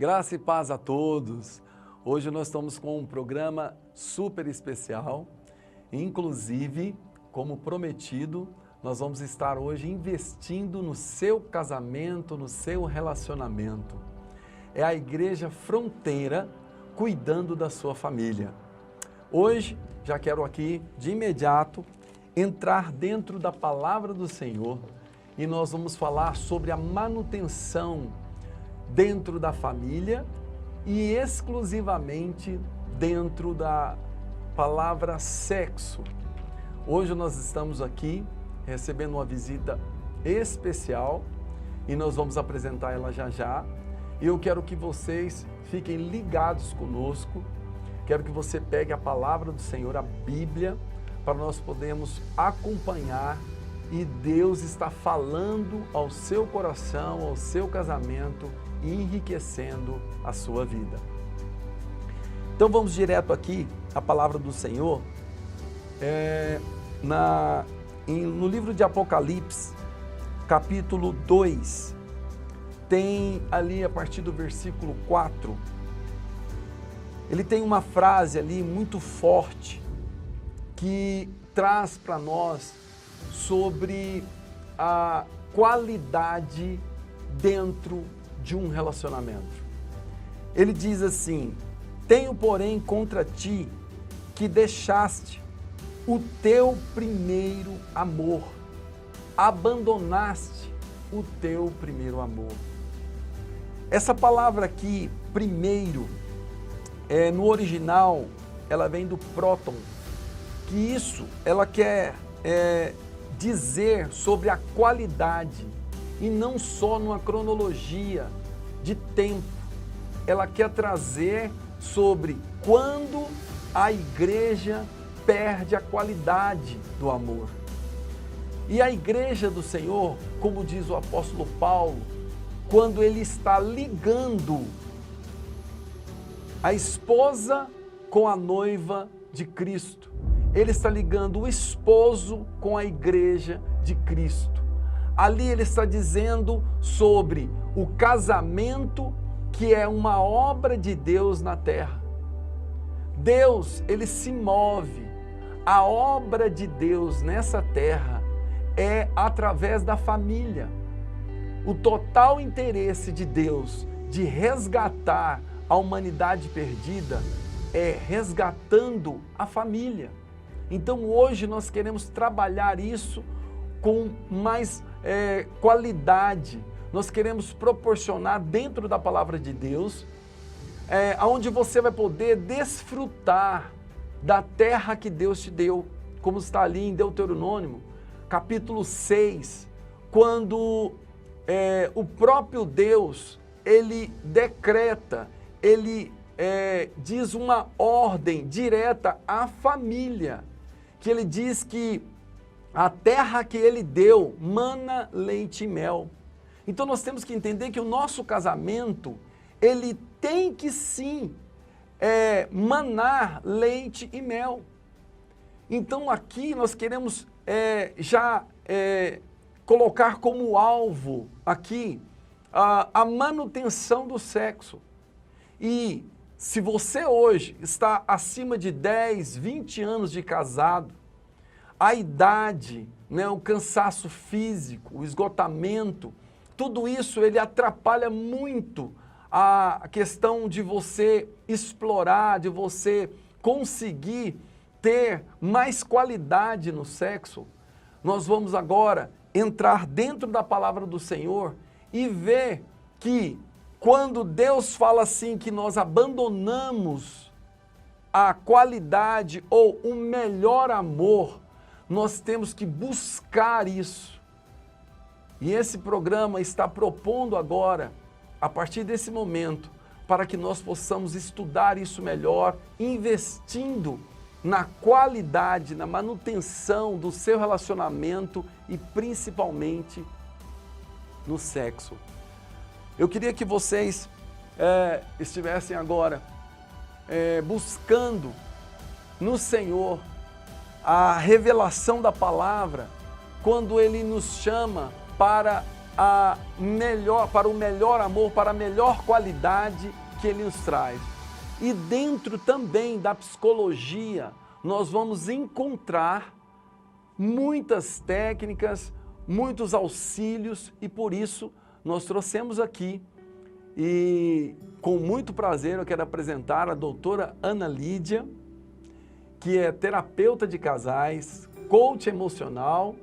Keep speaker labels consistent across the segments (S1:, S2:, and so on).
S1: Graça e paz a todos. Hoje nós estamos com um programa super especial. Inclusive, como prometido, nós vamos estar hoje investindo no seu casamento, no seu relacionamento. É a Igreja Fronteira cuidando da sua família. Hoje, já quero aqui, de imediato, entrar dentro da palavra do Senhor e nós vamos falar sobre a manutenção dentro da família e exclusivamente dentro da palavra sexo. Hoje nós estamos aqui recebendo uma visita especial e nós vamos apresentar ela já já. E eu quero que vocês fiquem ligados conosco, quero que você pegue a palavra do Senhor, a Bíblia, para nós podermos acompanhar e Deus está falando ao seu coração, ao seu casamento, enriquecendo a sua vida. Então vamos direto aqui à palavra do Senhor, no livro de Apocalipse, capítulo 2, tem ali a partir do versículo 4, ele tem uma frase ali muito forte que traz para nós sobre a qualidade dentro de um relacionamento. Ele diz assim: tenho, porém, contra ti que deixaste o teu primeiro amor, abandonaste o teu primeiro amor. Essa palavra aqui, primeiro, no original, ela vem do próton, que isso, ela quer dizer sobre a qualidade, e não só numa cronologia de tempo. Ela quer trazer sobre quando a igreja perde a qualidade do amor. E a igreja do Senhor, como diz o apóstolo Paulo, quando ele está ligando a esposa com a noiva de Cristo, ele está ligando o esposo com a igreja de Cristo. Ali ele está dizendo sobre o casamento, que é uma obra de Deus na terra. Deus, ele se move. A obra de Deus nessa terra é através da família. O total interesse de Deus de resgatar a humanidade perdida é resgatando a família. Então hoje nós queremos trabalhar isso com mais qualidade. Nós queremos proporcionar dentro da palavra de Deus, onde você vai poder desfrutar da terra que Deus te deu, como está ali em Deuteronômio, capítulo 6, quando o próprio Deus, ele decreta, ele diz uma ordem direta à família, que ele diz que a terra que ele deu mana leite e mel. Então nós temos que entender que o nosso casamento, ele tem que sim manar leite e mel. Então aqui nós queremos colocar como alvo aqui a manutenção do sexo. E se você hoje está acima de 10, 20 anos de casado, a idade, o cansaço físico, o esgotamento, tudo isso ele atrapalha muito a questão de você explorar, de você conseguir ter mais qualidade no sexo. Nós vamos agora entrar dentro da palavra do Senhor e ver que quando Deus fala assim que nós abandonamos a qualidade ou o melhor amor, nós temos que buscar isso. E esse programa está propondo agora, a partir desse momento, para que nós possamos estudar isso melhor, investindo na qualidade, na manutenção do seu relacionamento e principalmente no sexo. Eu queria que vocês estivessem agora buscando no Senhor a revelação da palavra, quando Ele nos chama para para o melhor amor, para a melhor qualidade que Ele nos traz. E dentro também da psicologia, nós vamos encontrar muitas técnicas, muitos auxílios, e por isso nós trouxemos aqui, e com muito prazer eu quero apresentar a doutora Ana Lídia, que é terapeuta de casais, coach emocional,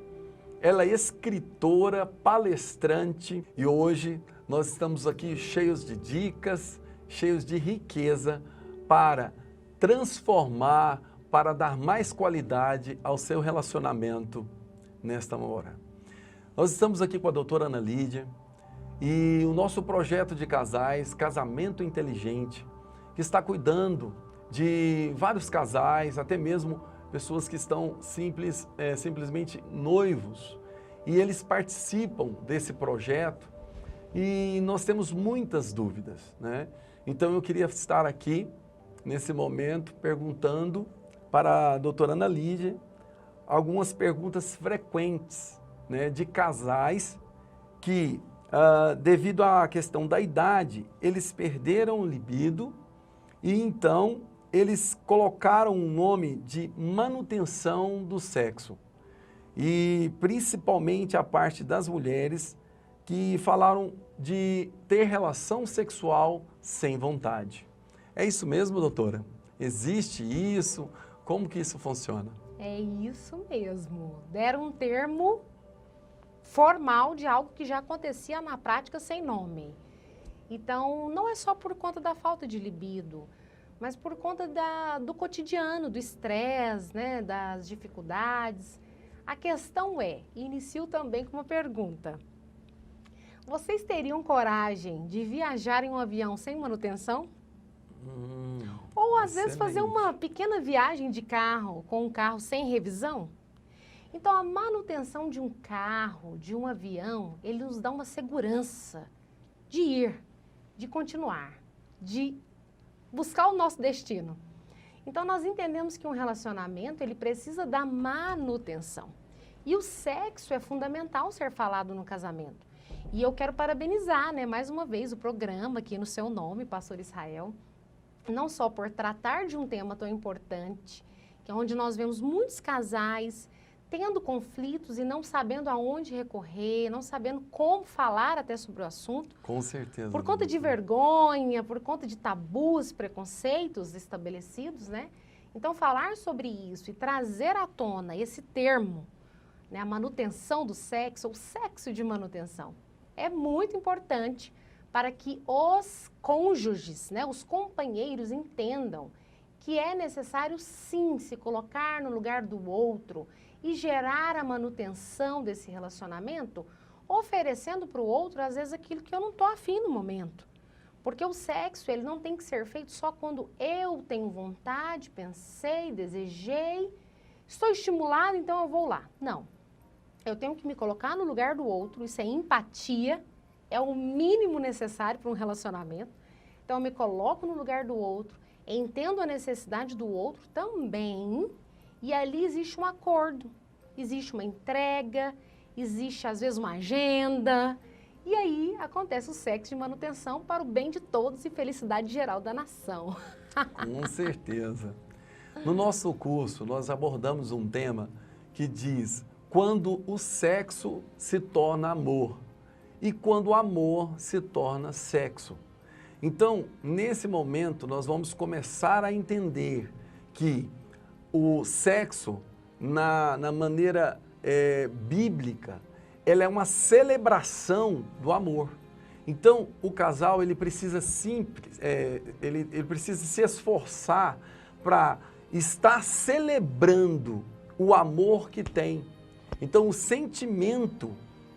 S1: ela é escritora, palestrante, e hoje nós estamos aqui cheios de dicas, cheios de riqueza para transformar, para dar mais qualidade ao seu relacionamento nesta hora. Nós estamos aqui com a doutora Ana Lídia e o nosso projeto de casais, Casamento Inteligente, que está cuidando de vários casais, até mesmo pessoas que estão simplesmente noivos, e eles participam desse projeto e nós temos muitas dúvidas, né? Então eu queria estar aqui nesse momento perguntando para a doutora Ana Lídia algumas perguntas frequentes, né, de casais que, devido à questão da idade, eles perderam o libido e então eles colocaram um nome de manutenção do sexo. E principalmente a parte das mulheres que falaram de ter relação sexual sem vontade. É isso mesmo, doutora? Existe isso? Como que isso funciona?
S2: É isso mesmo. Deram um termo formal de algo que já acontecia na prática sem nome. Então, não é só por conta da falta de libido, mas por conta do cotidiano, do estresse, né, das dificuldades. A questão é, inicio também com uma pergunta. Vocês teriam coragem de viajar em um avião sem manutenção? Ou às vezes fazer uma pequena viagem de carro, com um carro sem revisão? Então a manutenção de um carro, de um avião, ele nos dá uma segurança de ir, de continuar, de buscar o nosso destino. Então nós entendemos que um relacionamento, ele precisa da manutenção. E o sexo é fundamental ser falado no casamento. E eu quero parabenizar, né, mais uma vez o programa aqui no seu nome, Pastor Israel, não só por tratar de um tema tão importante, que é onde nós vemos muitos casais tendo conflitos e não sabendo aonde recorrer, não sabendo como falar até sobre o assunto.
S1: Com certeza.
S2: Por conta de vergonha, por conta de tabus, preconceitos estabelecidos, né? Então, falar sobre isso e trazer à tona esse termo, né, a manutenção do sexo, ou sexo de manutenção, é muito importante para que os cônjuges, né, os companheiros entendam que é necessário sim se colocar no lugar do outro e gerar a manutenção desse relacionamento, oferecendo para o outro, às vezes, aquilo que eu não estou afim no momento. Porque o sexo, ele não tem que ser feito só quando eu tenho vontade, pensei, desejei, estou estimulado, então eu vou lá. Não. Eu tenho que me colocar no lugar do outro, isso é empatia, é o mínimo necessário para um relacionamento. Então eu me coloco no lugar do outro, entendo a necessidade do outro também, e ali existe um acordo, existe uma entrega, existe às vezes uma agenda, e aí acontece o sexo de manutenção para o bem de todos e felicidade geral da nação.
S1: Com certeza. No nosso curso, nós abordamos um tema que diz quando o sexo se torna amor e quando o amor se torna sexo. Então, nesse momento, nós vamos começar a entender que o sexo, na maneira bíblica, ela é uma celebração do amor. Então, o casal, ele precisa ele precisa se esforçar para estar celebrando o amor que tem. Então, o sentimento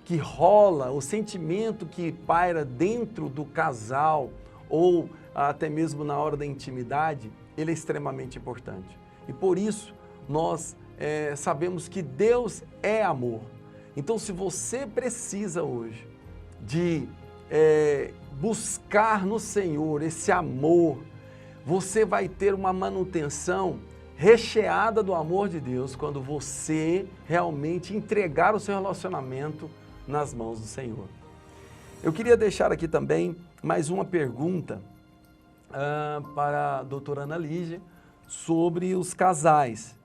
S1: que rola, o sentimento que paira dentro do casal, ou até mesmo na hora da intimidade, ele é extremamente importante. E por isso, nós sabemos que Deus é amor. Então, se você precisa hoje de buscar no Senhor esse amor, você vai ter uma manutenção recheada do amor de Deus quando você realmente entregar o seu relacionamento nas mãos do Senhor. Eu queria deixar aqui também mais uma pergunta para a doutora Ana Lígia sobre os casais.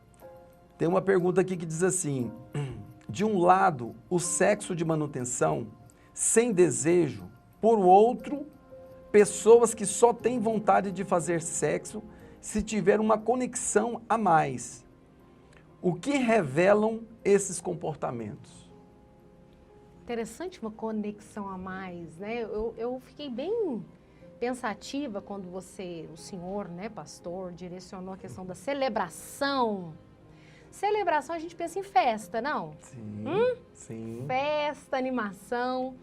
S1: Tem uma pergunta aqui que diz assim: de um lado, o sexo de manutenção, sem desejo, por outro, pessoas que só têm vontade de fazer sexo se tiver uma conexão a mais. O que revelam esses comportamentos?
S2: Interessante, uma conexão a mais, né? Eu fiquei bem pensativa quando o senhor, né, pastor, direcionou a questão da celebração. Celebração, a gente pensa em festa, não?
S1: Sim, sim.
S2: Festa, animação.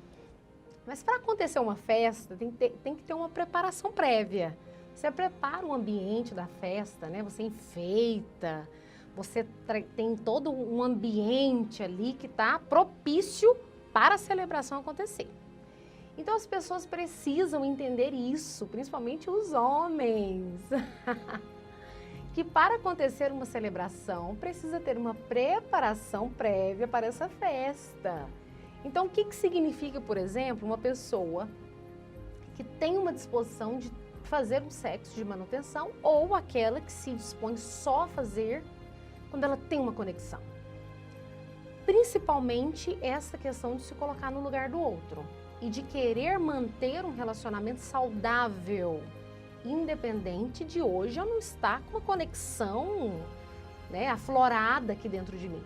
S2: Mas para acontecer uma festa, tem que ter uma preparação prévia. Você prepara o ambiente da festa, né? Você enfeita, você tem todo um ambiente ali que está propício para a celebração acontecer. Então as pessoas precisam entender isso, principalmente os homens. Que para acontecer uma celebração, precisa ter uma preparação prévia para essa festa. Então, o que significa, por exemplo, uma pessoa que tem uma disposição de fazer um sexo de manutenção ou aquela que se dispõe só a fazer quando ela tem uma conexão? Principalmente essa questão de se colocar no lugar do outro e de querer manter um relacionamento saudável, independente de hoje eu não estar com uma conexão, né, aflorada aqui dentro de mim.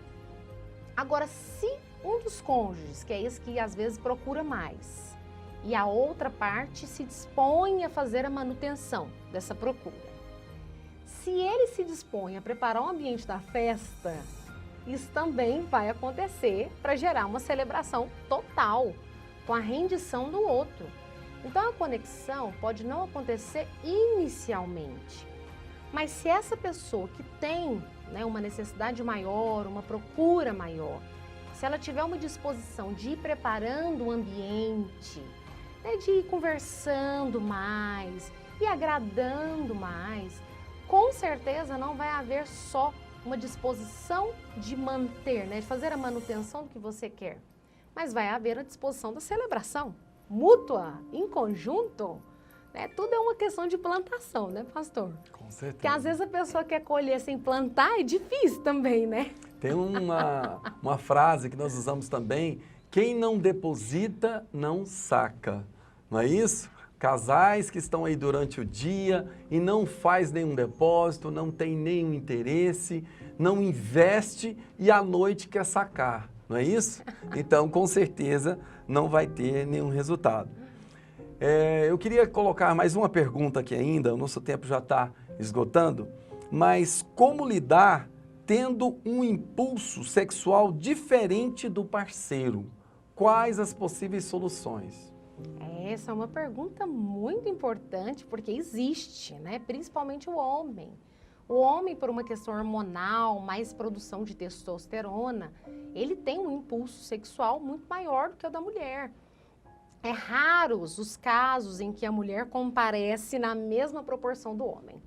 S2: Agora, se um dos cônjuges, que é esse que às vezes procura mais, e a outra parte se dispõe a fazer a manutenção dessa procura, se ele se dispõe a preparar o ambiente da festa, isso também vai acontecer para gerar uma celebração total, com a rendição do outro. Então, a conexão pode não acontecer inicialmente, mas se essa pessoa que tem, né, uma necessidade maior, uma procura maior, se ela tiver uma disposição de ir preparando o ambiente, né, de ir conversando mais e agradando mais, com certeza não vai haver só uma disposição de manter, né, de fazer a manutenção do que você quer, mas vai haver a disposição da celebração mútua, em conjunto, né? Tudo é uma questão de plantação, né, pastor?
S1: Com certeza.
S2: Porque às vezes a pessoa quer colher sem plantar, é difícil também, né?
S1: Tem uma frase que nós usamos também: quem não deposita, não saca. Não é isso? Casais que estão aí durante o dia e não faz nenhum depósito, não tem nenhum interesse, não investe e à noite quer sacar. Não é isso? Então, com certeza, não vai ter nenhum resultado. Eu queria colocar mais uma pergunta aqui ainda, o nosso tempo já está esgotando, mas como lidar tendo um impulso sexual diferente do parceiro? Quais as possíveis soluções?
S2: Essa é uma pergunta muito importante, porque existe, né? Principalmente o homem. O homem, por uma questão hormonal, mais produção de testosterona, ele tem um impulso sexual muito maior do que o da mulher. É raros os casos em que a mulher comparece na mesma proporção do homem.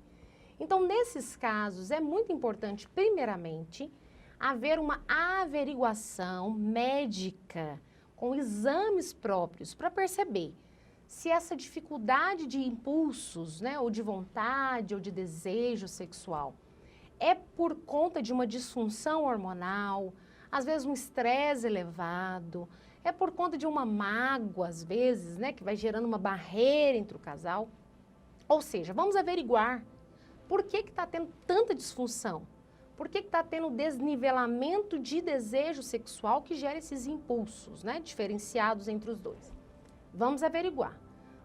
S2: Então, nesses casos, é muito importante, primeiramente, haver uma averiguação médica com exames próprios para perceber se essa dificuldade de impulsos, né, ou de vontade, ou de desejo sexual, é por conta de uma disfunção hormonal, às vezes um estresse elevado, é por conta de uma mágoa, às vezes, né, que vai gerando uma barreira entre o casal. Ou seja, vamos averiguar por que está tendo tanta disfunção, por que está tendo desnivelamento de desejo sexual que gera esses impulsos, né, diferenciados entre os dois. Vamos averiguar.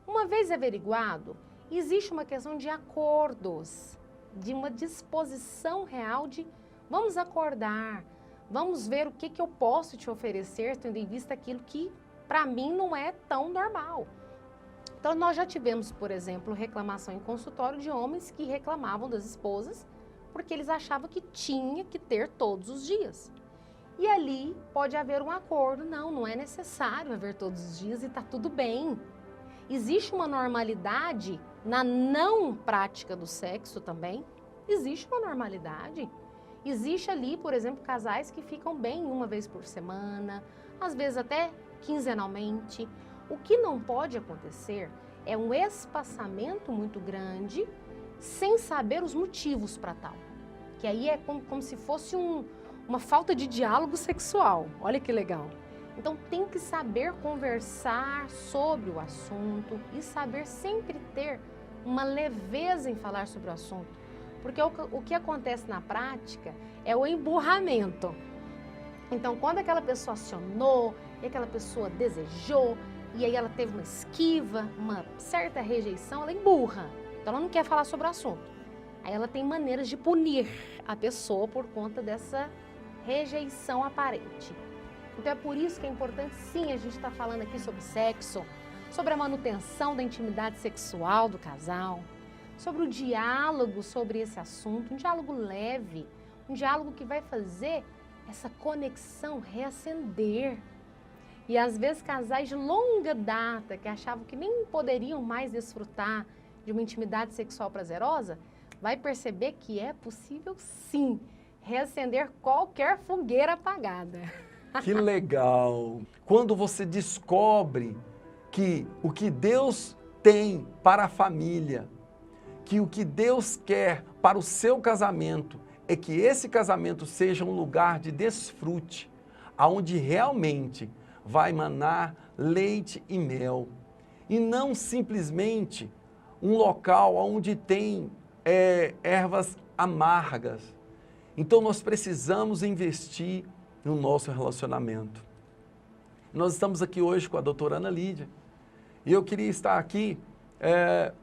S2: Uma vez averiguado, existe uma questão de acordos, de uma disposição real de vamos acordar, vamos ver o que eu posso te oferecer, tendo em vista aquilo que para mim não é tão normal. Então, nós já tivemos, por exemplo, reclamação em consultório de homens que reclamavam das esposas porque eles achavam que tinha que ter todos os dias. E ali pode haver um acordo, não é necessário haver todos os dias e está tudo bem. Existe uma normalidade na não prática do sexo também, existe uma normalidade. Existe ali, por exemplo, casais que ficam bem uma vez por semana, às vezes até quinzenalmente. O que não pode acontecer é um espaçamento muito grande sem saber os motivos para tal. Que aí é como se fosse uma falta de diálogo sexual. Olha que legal. Então tem que saber conversar sobre o assunto e saber sempre ter uma leveza em falar sobre o assunto. Porque o que acontece na prática é o emburramento. Então quando aquela pessoa acionou, e aquela pessoa desejou, e aí ela teve uma esquiva, uma certa rejeição, ela emburra. Então ela não quer falar sobre o assunto. Aí ela tem maneiras de punir a pessoa por conta dessa rejeição aparente. Então é por isso que é importante sim a gente estar falando aqui sobre sexo, sobre a manutenção da intimidade sexual do casal, sobre o diálogo sobre esse assunto, um diálogo leve, um diálogo que vai fazer essa conexão reacender. E às vezes casais de longa data que achavam que nem poderiam mais desfrutar de uma intimidade sexual prazerosa, vai perceber que é possível sim reacender qualquer fogueira apagada.
S1: Que legal! Quando você descobre que o que Deus tem para a família, que o que Deus quer para o seu casamento é que esse casamento seja um lugar de desfrute, aonde realmente vai manar leite e mel, e não simplesmente um local onde tem ervas amargas. Então nós precisamos investir no nosso relacionamento. Nós estamos aqui hoje com a doutora Ana Lídia, e eu queria estar aqui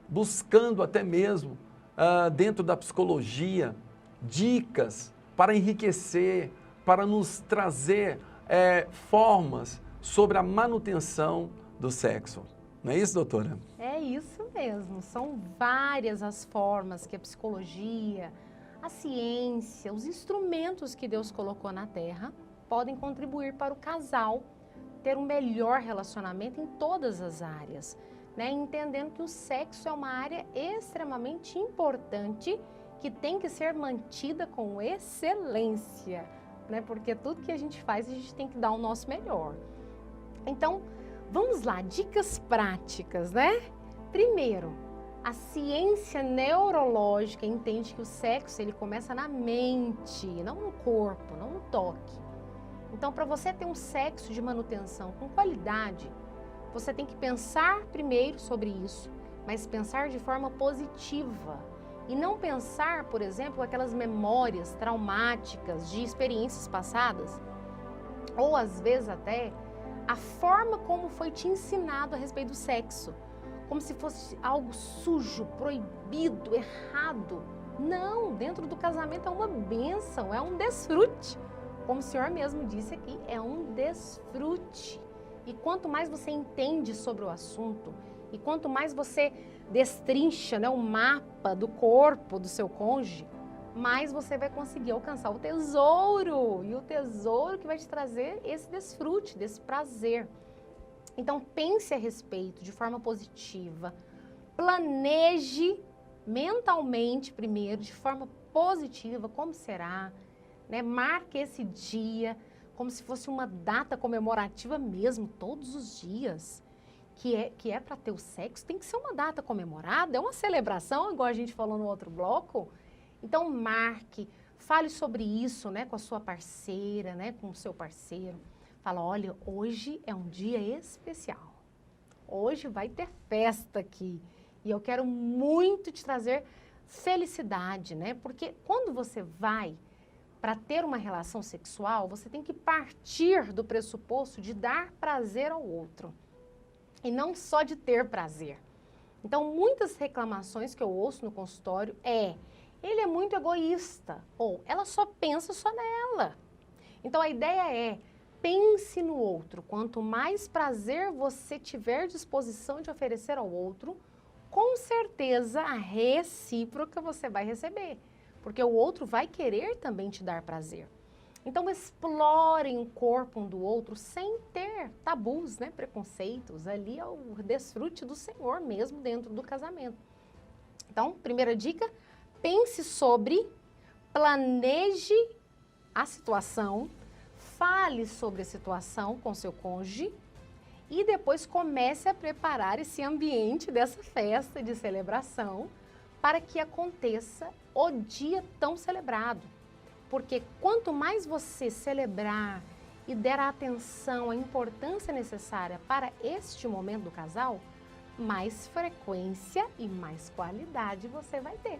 S1: buscando até mesmo, dentro da psicologia, dicas para enriquecer, para nos trazer formas sobre a manutenção do sexo. Não é isso, doutora?
S2: É isso mesmo, são várias as formas que a psicologia, a ciência, os instrumentos que Deus colocou na Terra podem contribuir para o casal ter um melhor relacionamento em todas as áreas, né? Entendendo que o sexo é uma área extremamente importante que tem que ser mantida com excelência, né? Porque tudo que a gente faz, a gente tem que dar o nosso melhor. Então, vamos lá, dicas práticas, né? Primeiro, a ciência neurológica entende que o sexo ele começa na mente, não no corpo, não no toque. Então, para você ter um sexo de manutenção com qualidade, você tem que pensar primeiro sobre isso, mas pensar de forma positiva. E não pensar, por exemplo, aquelas memórias traumáticas de experiências passadas, ou às vezes até a forma como foi te ensinado a respeito do sexo, como se fosse algo sujo, proibido, errado. Não, dentro do casamento é uma bênção, é um desfrute. Como o Senhor mesmo disse aqui, é um desfrute. E quanto mais você entende sobre o assunto, e quanto mais você destrincha, né, o mapa do corpo do seu cônjuge, mais você vai conseguir alcançar o tesouro. E o tesouro que vai te trazer esse desfrute, desse prazer. Então pense a respeito de forma positiva. Planeje mentalmente primeiro, de forma positiva, como será, né? Marque esse dia como se fosse uma data comemorativa mesmo, todos os dias. Que é para ter o sexo, tem que ser uma data comemorada, é uma celebração, igual a gente falou no outro bloco. Então marque, fale sobre isso, né, com a sua parceira, né, com o seu parceiro. Fala, olha, hoje é um dia especial. Hoje vai ter festa aqui. E eu quero muito te trazer felicidade, né? Porque quando você vai para ter uma relação sexual, você tem que partir do pressuposto de dar prazer ao outro. E não só de ter prazer. Então, muitas reclamações que eu ouço no consultório ele é muito egoísta, ou ela só pensa só nela. Então, a ideia é, pense no outro. Quanto mais prazer você tiver disposição de oferecer ao outro, com certeza a recíproca você vai receber. Porque o outro vai querer também te dar prazer. Então, explorem o corpo um do outro sem ter tabus, né, preconceitos. Ali é o desfrute do Senhor mesmo dentro do casamento. Então, primeira dica, pense sobre, planeje a situação, fale sobre a situação com seu cônjuge e depois comece a preparar esse ambiente dessa festa de celebração para que aconteça o dia tão celebrado. Porque quanto mais você celebrar e der a atenção, a importância necessária para este momento do casal, mais frequência e mais qualidade você vai ter.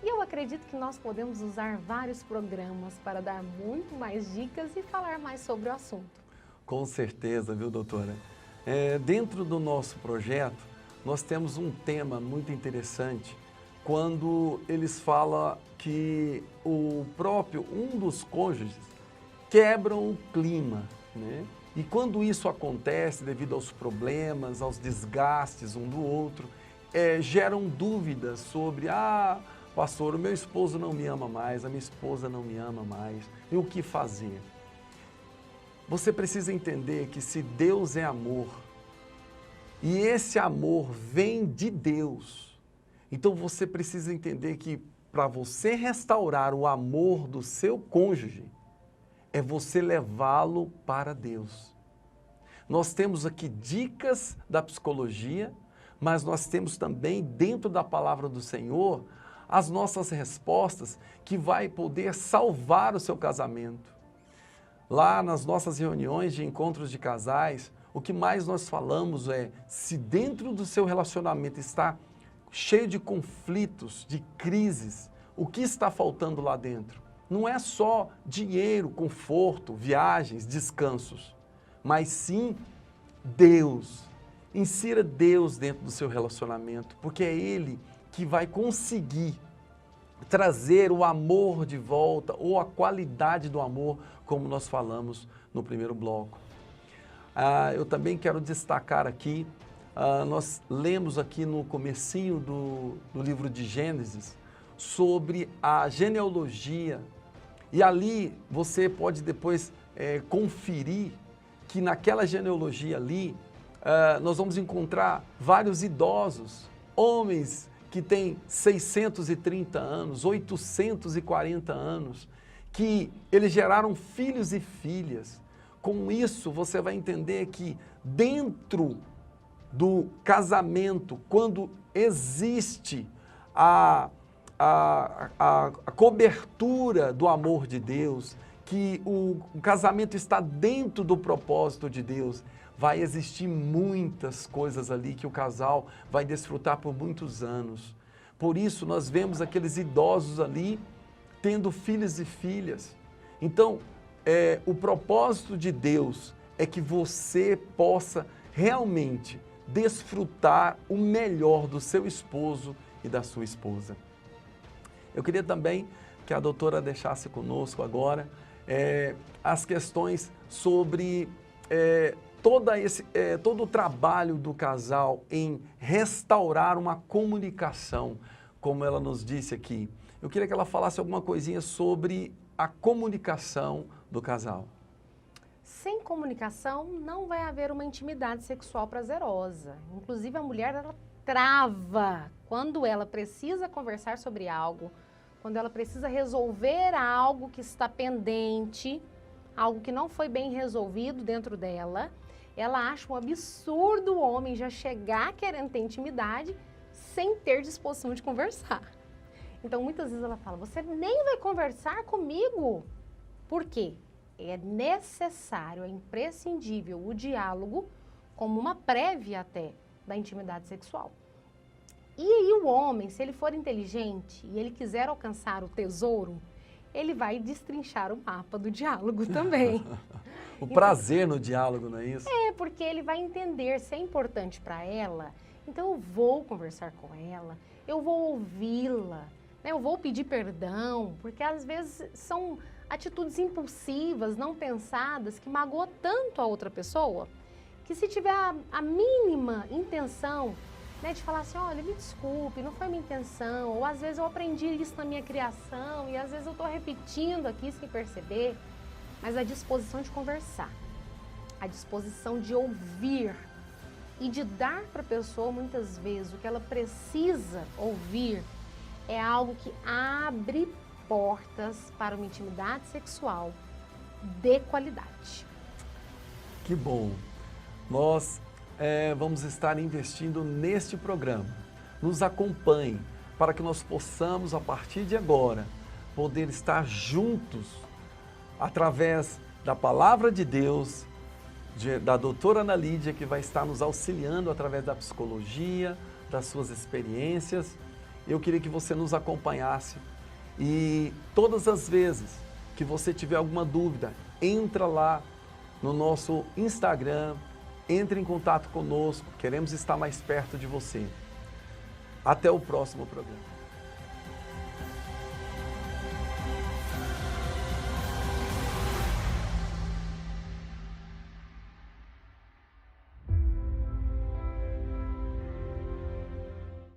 S2: E eu acredito que nós podemos usar vários programas para dar muito mais dicas e falar mais sobre o assunto.
S1: Com certeza, viu, doutora? Dentro do nosso projeto, nós temos um tema muito interessante, quando eles falam que um dos cônjuges quebram o clima, né? E quando isso acontece, devido aos problemas, aos desgastes um do outro, geram dúvidas sobre, pastor, o meu esposo não me ama mais, a minha esposa não me ama mais, e o que fazer? Você precisa entender que se Deus é amor, e esse amor vem de Deus, então você precisa entender que para você restaurar o amor do seu cônjuge, é você levá-lo para Deus. Nós temos aqui dicas da psicologia, mas nós temos também dentro da palavra do Senhor as nossas respostas que vai poder salvar o seu casamento. Lá nas nossas reuniões de encontros de casais, o que mais nós falamos é, se dentro do seu relacionamento está cheio de conflitos, de crises, o que está faltando lá dentro? Não é só dinheiro, conforto, viagens, descansos, mas sim Deus. Insira Deus dentro do seu relacionamento, porque é Ele que vai conseguir trazer o amor de volta ou a qualidade do amor, como nós falamos no primeiro bloco. Eu também quero destacar aqui, nós lemos aqui no comecinho do livro de Gênesis sobre a genealogia, e ali você pode depois conferir que naquela genealogia ali, nós vamos encontrar vários idosos, homens que têm 630 anos, 840 anos, que eles geraram filhos e filhas. Com isso, você vai entender que dentro do casamento, quando existe a cobertura do amor de Deus, que o casamento está dentro do propósito de Deus, vai existir muitas coisas ali que o casal vai desfrutar por muitos anos. Por isso, nós vemos aqueles idosos ali tendo filhos e filhas. Então, o propósito de Deus é que você possa realmente desfrutar o melhor do seu esposo e da sua esposa. Eu queria também que a doutora deixasse conosco agora as questões sobre todo o trabalho do casal em restaurar uma comunicação, como ela nos disse aqui. Eu queria que ela falasse alguma coisinha sobre a comunicação do casal.
S2: Sem comunicação não vai haver uma intimidade sexual prazerosa. Inclusive a mulher, ela trava quando ela precisa conversar sobre algo, quando ela precisa resolver algo que está pendente, algo que não foi bem resolvido dentro dela. Ela acha um absurdo o homem já chegar querendo ter intimidade sem ter disposição de conversar. Então, muitas vezes ela fala, você nem vai conversar comigo. Por quê? É necessário, é imprescindível o diálogo como uma prévia até da intimidade sexual. E aí o homem, se ele for inteligente e ele quiser alcançar o tesouro, ele vai destrinchar o mapa do diálogo também.
S1: O prazer no diálogo, não é isso?
S2: Porque ele vai entender se é importante para ela, então eu vou conversar com ela, eu vou ouvi-la, né? Eu vou pedir perdão, porque às vezes são atitudes impulsivas, não pensadas, que magoam tanto a outra pessoa, que se tiver a mínima intenção, né, de falar assim, olha, me desculpe, não foi minha intenção, ou às vezes eu aprendi isso na minha criação e às vezes eu estou repetindo aqui sem perceber, mas a disposição de conversar, a disposição de ouvir e de dar para a pessoa muitas vezes o que ela precisa ouvir é algo que abre portas para uma intimidade sexual de qualidade.
S1: Que bom. nós vamos estar investindo neste programa. Nos acompanhe para que nós possamos, a partir de agora, poder estar juntos através da palavra de Deus, da doutora Ana Lídia, que vai estar nos auxiliando através da psicologia, das suas experiências. Eu queria que você nos acompanhasse e todas as vezes que você tiver alguma dúvida, entra lá no nosso Instagram, entre em contato conosco, queremos estar mais perto de você. Até o próximo programa.